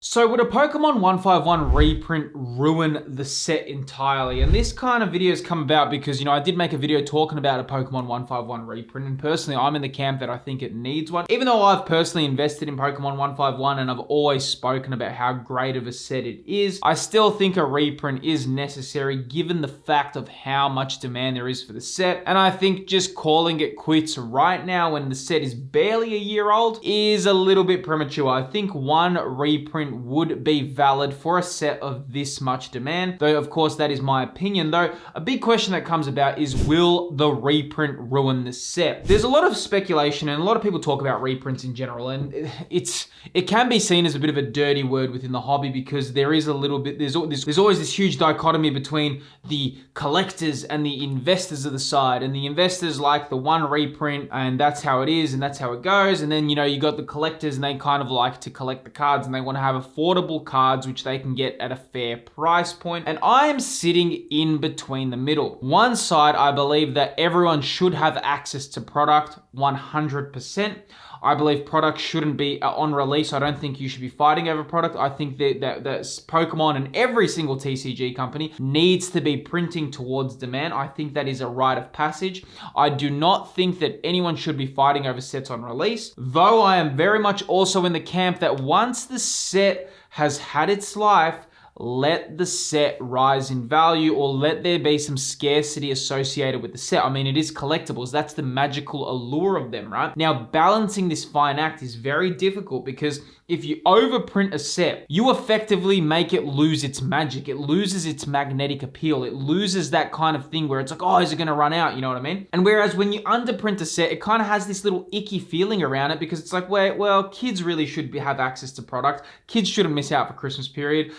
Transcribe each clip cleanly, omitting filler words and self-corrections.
So would a Pokemon 151 reprint ruin the set entirely? And this kind of video has come about because, I did make a video talking about a Pokemon 151 reprint, and personally, I'm in the camp that I think it needs one. Even though I've personally invested in Pokemon 151 and I've always spoken about how great of a set it is, I still think a reprint is necessary given the fact of how much demand there is for the set. And I think just calling it quits right now when the set is barely a year old is a little bit premature. I think one reprint would be valid for a set of this much demand, though of course that is my opinion. Though a big question that comes about is, will the reprint ruin the set? There's a lot of speculation and a lot of people talk about reprints in general, and it can be seen as a bit of a dirty word within the hobby because there is a little bit, there's always this huge dichotomy between the collectors and the investors of the side, and the investors like the one reprint and that's how it is and that's how it goes, and then you got the collectors and they kind of like to collect the cards and they want to have affordable cards which they can get at a fair price point. And I am sitting in between the middle. One side, I believe that everyone should have access to product 100%. I believe product shouldn't be on release. I don't think you should be fighting over product. I think that Pokemon and every single TCG company needs to be printing towards demand. I think that is a rite of passage. I do not think that anyone should be fighting over sets on release, though I am very much also in the camp that once the set has had its life, let the set rise in value, or let there be some scarcity associated with the set. I mean, it is collectibles. That's the magical allure of them, right? Now, balancing this fine act is very difficult because if you overprint a set, you effectively make it lose its magic. It loses its magnetic appeal. It loses that kind of thing where it's like, oh, is it going to run out? You know what I mean? And whereas when you underprint a set, it kind of has this little icky feeling around it because it's like, well, kids really should have access to product. Kids shouldn't miss out for Christmas period.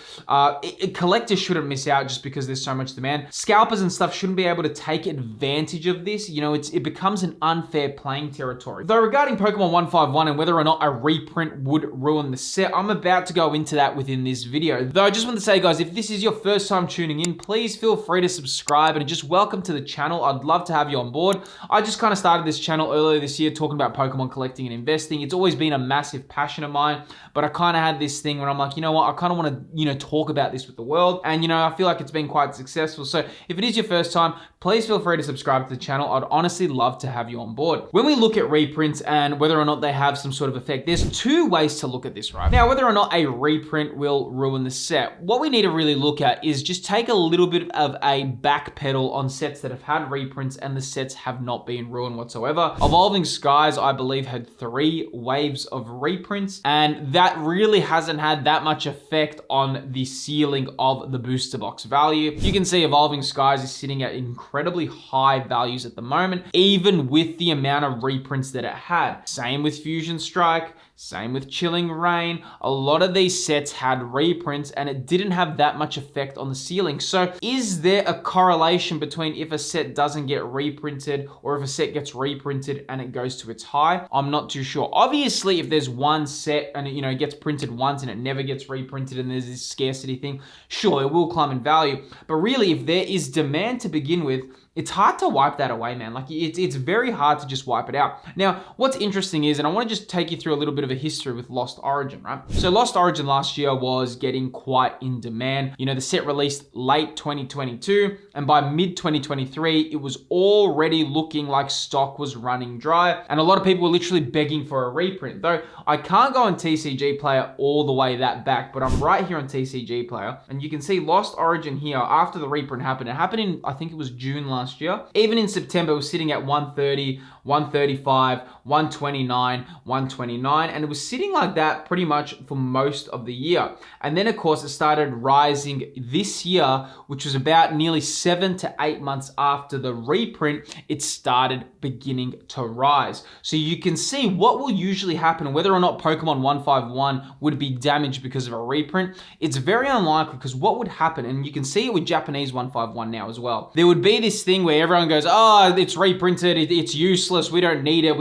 Collectors shouldn't miss out just because there's so much demand. Scalpers and stuff shouldn't be able to take advantage of this. It becomes an unfair playing territory. Though regarding Pokemon 151 and whether or not a reprint would ruin the set, I'm about to go into that within this video. Though I just want to say, guys, if this is your first time tuning in, please feel free to subscribe and just welcome to the channel. I'd love to have you on board. I just kind of started this channel earlier this year talking about Pokemon collecting and investing. It's always been a massive passion of mine, but I kind of had this thing where I'm like, you know what, I kind of want to, talk about this with the world, and I feel like it's been quite successful. So if it is your first time, please feel free to subscribe to the channel. I'd honestly love to have you on board. When we look at reprints and whether or not they have some sort of effect, there's two ways to look at this, right? Now, whether or not a reprint will ruin the set, what we need to really look at is just take a little bit of a backpedal on sets that have had reprints and the sets have not been ruined whatsoever. Evolving Skies, I believe, had 3 waves of reprints, and that really hasn't had that much effect on the ceiling of the booster box value. You can see Evolving Skies is sitting at incredibly high values at the moment, even with the amount of reprints that it had. Same with Fusion Strike, same with Chilling Reign. A lot of these sets had reprints and it didn't have that much effect on the ceiling. So is there a correlation between if a set doesn't get reprinted or if a set gets reprinted and it goes to its high? I'm not too sure. Obviously, if there's one set and it gets printed once and it never gets reprinted and there's this scarcity thing, sure, it will climb in value. But really, if there is demand to begin with, it's hard to wipe that away, man. Like it's very hard to just wipe it out. Now, what's interesting is, and I want to just take you through a little bit of a history with Lost Origin, right? So Lost Origin last year was getting quite in demand. The set released late 2022, and by mid 2023, it was already looking like stock was running dry, and a lot of people were literally begging for a reprint. Though I can't go on TCG Player all the way that back, but I'm right here on TCG Player, and you can see Lost Origin here after the reprint happened. It happened in, I think it was June last year. Even in September, it was sitting at 130, 135, 129, 129, and it was sitting like that pretty much for most of the year. And then, of course, it started rising this year, which was about nearly 7 to 8 months after the reprint, it started beginning to rise. So you can see what will usually happen, whether or not Pokemon 151 would be damaged because of a reprint. It's very unlikely, because what would happen, and you can see it with Japanese 151 now as well, there would be this thing where everyone goes, oh, it's reprinted, it's useless, we don't need it,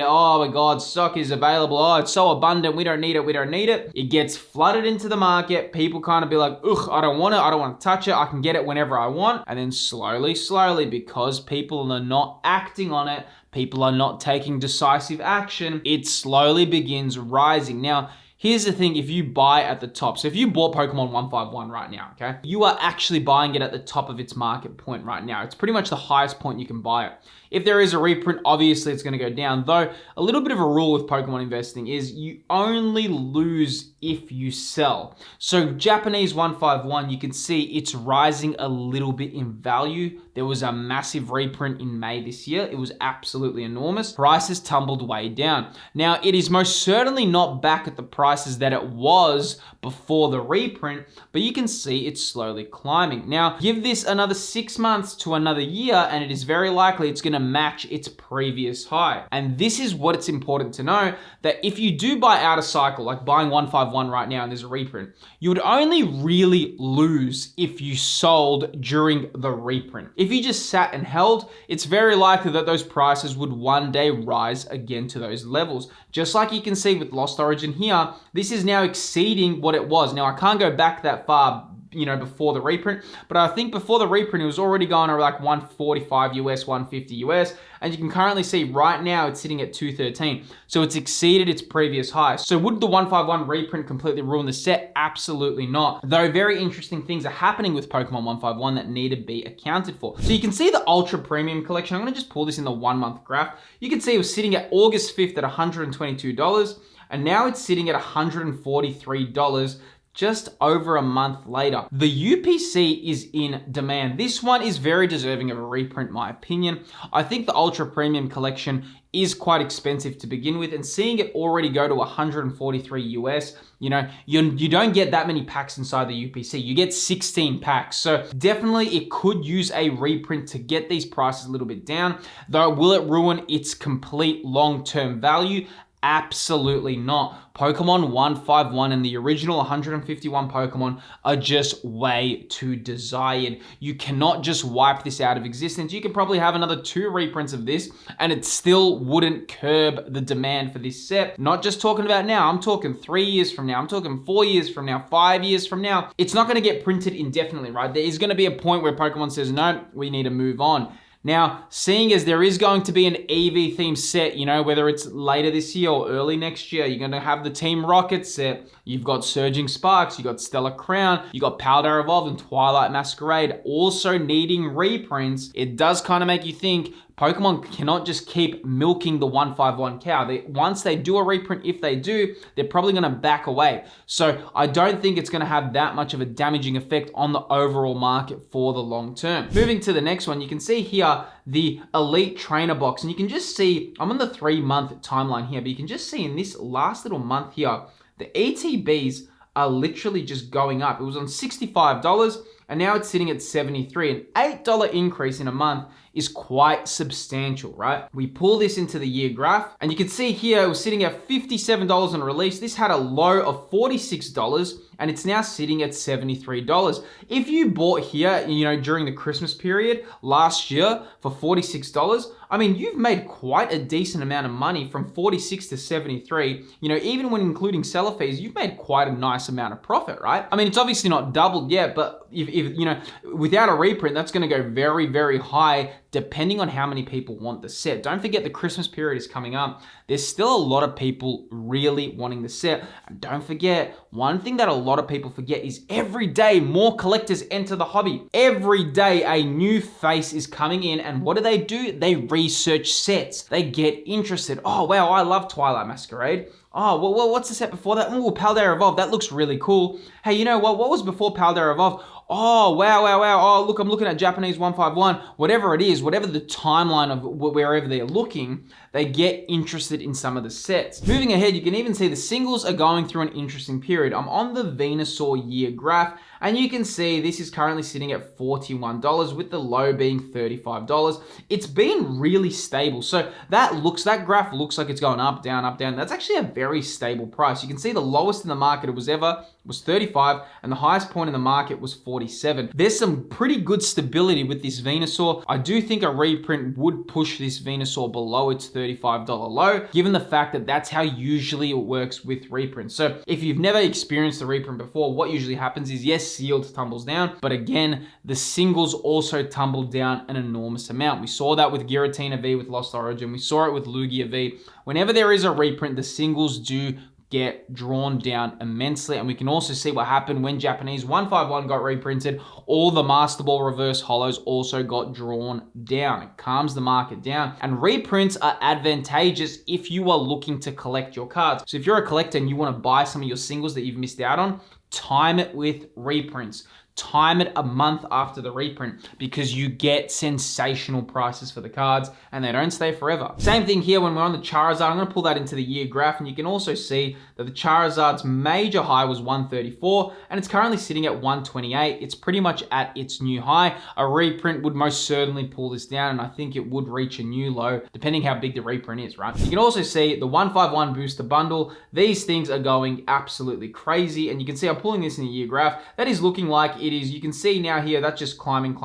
oh my god, stock is available, oh, it's so abundant, we don't need it. It gets flooded into the market, people kind of be like, ugh, I don't want to touch it, I can get it whenever I want. And then slowly, because people are not acting on it, people are not taking decisive action, it slowly begins rising. Now, here's the thing, if you buy at the top, so if you bought Pokemon 151 right now, okay, you are actually buying it at the top of its market point right now. It's pretty much the highest point you can buy it. If there is a reprint, obviously it's going to go down, though a little bit of a rule with Pokemon investing is you only lose if you sell. So Japanese 151, you can see it's rising a little bit in value. There was a massive reprint in May this year. It was absolutely enormous. Prices tumbled way down. Now, it is most certainly not back at the prices that it was before the reprint, but you can see it's slowly climbing. Now, give this another 6 months to another year, and it is very likely it's going to match its previous high. And this is what it's important to know, that if you do buy out a cycle, like buying 151 right now and there's a reprint, you would only really lose if you sold during the reprint. If you just sat and held, it's very likely that those prices would one day rise again to those levels. Just like you can see with Lost Origin here, this is now exceeding what it was. Now, I can't go back that far, you know, before the reprint, but I think before the reprint, it was already going to like 145 US, 150 US, and you can currently see right now it's sitting at 213. So it's exceeded its previous high. So would the 151 reprint completely ruin the set? Absolutely not. Though very interesting things are happening with Pokemon 151 that need to be accounted for. So you can see the Ultra Premium Collection. I'm going to just pull this in the 1 month graph. You can see it was sitting at August 5th at $122, and now it's sitting at $143 just over a month later. The UPC is in demand. This one is very deserving of a reprint, in my opinion. I think the Ultra Premium Collection is quite expensive to begin with, and seeing it already go to 143 US, you know, you don't get that many packs inside the UPC. You get 16 packs. So definitely it could use a reprint to get these prices a little bit down. Though will it ruin its complete long-term value? Absolutely not. Pokemon 151 and the original 151 Pokemon are just way too desired. You cannot just wipe this out of existence. You could probably have another 2 reprints of this and it still wouldn't curb the demand for this set. Not just talking about now, I'm talking 3 years from now, I'm talking 4 years from now, 5 years from now. It's not going to get printed indefinitely, right? There is going to be a point where Pokemon says, no, we need to move on. Now, seeing as there is going to be an EV themed set, you know, whether it's later this year or early next year, you're going to have the Team Rocket set. You've got Surging Sparks, you've got Stellar Crown, you've got Paldea Evolved and Twilight Masquerade also needing reprints. It does kind of make you think Pokemon cannot just keep milking the 151 cow. Once they do a reprint, if they do, they're probably going to back away. So I don't think it's going to have that much of a damaging effect on the overall market for the long term. Moving to the next one, you can see here the Elite Trainer box, and you can just see, I'm on the 3 month timeline here, but you can just see in this last little month here, the ETBs are literally just going up. It was on $65 and now it's sitting at $73. An $8 increase in a month is quite substantial, right? We pull this into the year graph and you can see here it was sitting at $57 on release. This had a low of $46 and it's now sitting at $73. If you bought here, you know, during the Christmas period last year for $46, I mean, you've made quite a decent amount of money from 46 to 73. You know, even when including seller fees, you've made quite a nice amount of profit, right? I mean, it's obviously not doubled yet, but if you know, without a reprint, that's going to go very, very high depending on how many people want the set. Don't forget the Christmas period is coming up. There's still a lot of people really wanting the set. And don't forget, one thing that a lot of people forget is every day more collectors enter the hobby. Every day a new face is coming in, and what do? They research sets. They get interested. Oh, wow, I love Twilight Masquerade. Oh, well, what's the set before that? Oh, Paldea Evolved. That looks really cool. Hey, you know what? What was before Paldea Evolved? Oh, wow. Oh, look, I'm looking at Japanese 151. Whatever it is, whatever the timeline of wherever they're looking, they get interested in some of the sets. Moving ahead, you can even see the singles are going through an interesting period. I'm on the Venusaur year graph, and you can see this is currently sitting at $41 with the low being $35. It's been really stable. So that graph looks like it's going up, down, up, down. That's actually a very stable price. You can see the lowest in the market it was ever was 35 and the highest point in the market was 47. There's some pretty good stability with this Venusaur. I do think a reprint would push this Venusaur below its $35 low, given the fact that that's how usually it works with reprints. So if you've never experienced the reprint before, what usually happens is, yes, sealed tumbles down, but again, the singles also tumbled down an enormous amount. We saw that with Giratina V with Lost Origin. We saw it with Lugia V. Whenever there is a reprint, the singles do get drawn down immensely. And we can also see what happened when Japanese 151 got reprinted. All the Master Ball reverse holos also got drawn down. It calms the market down. And reprints are advantageous if you are looking to collect your cards. So if you're a collector and you want to buy some of your singles that you've missed out on, time it with reprints. Time it a month after the reprint because you get sensational prices for the cards and they don't stay forever. Same thing here when we're on the Charizard. I'm going to pull that into the year graph and you can also see that the Charizard's major high was 134 and it's currently sitting at 128. It's pretty much at its new high. A reprint would most certainly pull this down and I think it would reach a new low depending how big the reprint is, right? You can also see the 151 booster bundle. These things are going absolutely crazy and you can see I'm pulling this in the year graph. That is looking like it is. You can see now here that's just climbing,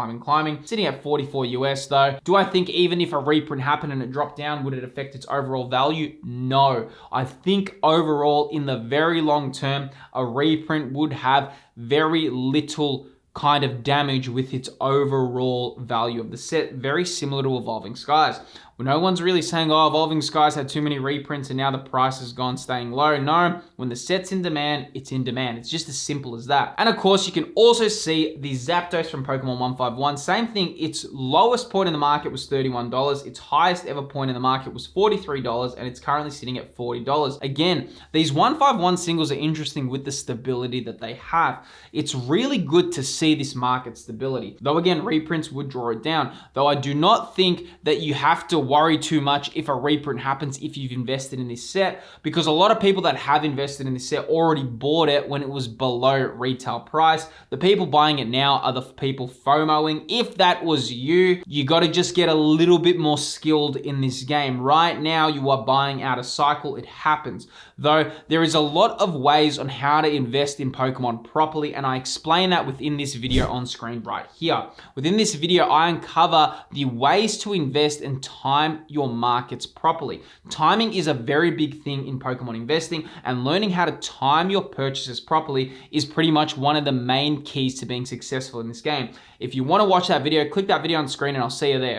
sitting at 44 US though. Do I think even if a reprint happened and it dropped down, would it affect its overall value? No. I think overall in the very long term, a reprint would have very little kind of damage with its overall value of the set, very similar to Evolving Skies. Well, no one's really saying, oh, Evolving Skies had too many reprints and now the price has gone staying low. No, when the set's in demand, it's in demand. It's just as simple as that. And of course, you can also see the Zapdos from Pokemon 151. Same thing, its lowest point in the market was $31. Its highest ever point in the market was $43 and it's currently sitting at $40. Again, these 151 singles are interesting with the stability that they have. It's really good to see this market stability. Though again, reprints would draw it down. Though I do not think that you have to worry too much if a reprint happens if you've invested in this set, because a lot of people that have invested in this set already bought it when it was below retail price. The people buying it now are the people FOMOing. If that was you, you got to just get a little bit more skilled in this game. Right now, you are buying out of cycle. It happens. Though there is a lot of ways on how to invest in Pokemon properly, and I explain that within this video on screen right here. Within this video, I uncover the ways to invest and time your markets properly. Timing is a very big thing in Pokemon investing, and learning how to time your purchases properly is pretty much one of the main keys to being successful in this game. If you want to watch that video, click that video on screen and I'll see you there.